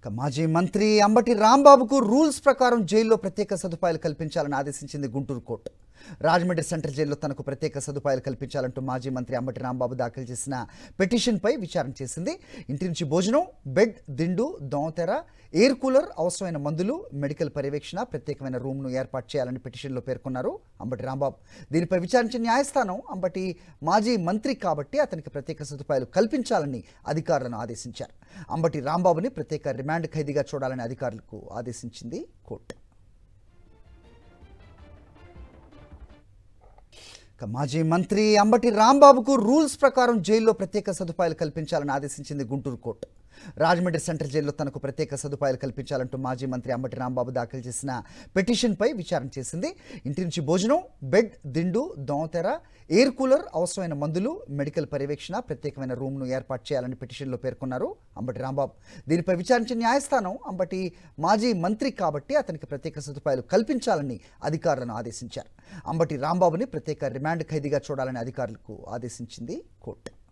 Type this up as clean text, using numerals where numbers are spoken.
మాజీ మంత్రి అంబటి రాంబాబుకు రూల్స్ ప్రకారం జైల్లో ప్రత్యేక సదుపాయాలు కల్పించాలని ఆదేశించింది గుంటూరు కోర్టు. రాజమండ్రి సెంట్రల్ జైల్లో తనకు ప్రత్యేక సదుపాయాలు కల్పించాలంటూ మాజీ మంత్రి అంబటి రాంబాబు దాఖలు చేసిన పిటిషన్పై విచారణ చేసింది. ఇంటి నుంచి భోజనం, బెడ్, దిండు, దోమతెర, ఎయిర్ కూలర్, అవసరమైన మందులు, మెడికల్ పర్యవేక్షణ, ప్రత్యేకమైన రూమ్ను ఏర్పాటు చేయాలని పిటిషన్లో పేర్కొన్నారు అంబటి రాంబాబు. దీనిపై విచారించిన న్యాయస్థానం అంబటి మాజీ మంత్రి కాబట్టి అతనికి ప్రత్యేక సదుపాయాలు కల్పించాలని అధికారులను ఆదేశించారు. అంబటి రాంబాబుని ప్రత్యేక రిమాండ్ ఖైదీగా చూడాలని అధికారులకు ఆదేశించింది కోర్టు. మాజీ మంత్రి అంబటి రాంబాబుకు రూల్స్ ప్రకారం జైల్లో ప్రత్యేక సదుపాయాలు కల్పించాలని ఆదేశించింది గుంటూరు కోర్టు. రాజమండ్రి సెంట్రల్ జైల్లో తనకు ప్రత్యేక సదుపాయాలు కల్పించాలంటూ మాజీ మంత్రి అంబటి రాంబాబు దాఖలు చేసిన పిటిషన్పై విచారణ చేసింది. ఇంటి నుంచి భోజనం, బెడ్, దిండు, దోమతెర, ఎయిర్ కూలర్, అవసరమైన మందులు, మెడికల్ పర్యవేక్షణ, ప్రత్యేకమైన రూమ్ను ఏర్పాటు చేయాలని పిటిషన్లో పేర్కొన్నారు అంబటి రాంబాబు. దీనిపై విచారించిన న్యాయస్థానం అంబటి మాజీ మంత్రి కాబట్టి అతనికి ప్రత్యేక సదుపాయాలు కల్పించాలని అధికారులను ఆదేశించారు. అంబటి రాంబాబుని ప్రత్యేక రిమాండ్ ఖైదీగా చూడాలని అధికారులకు ఆదేశించింది కోర్టు.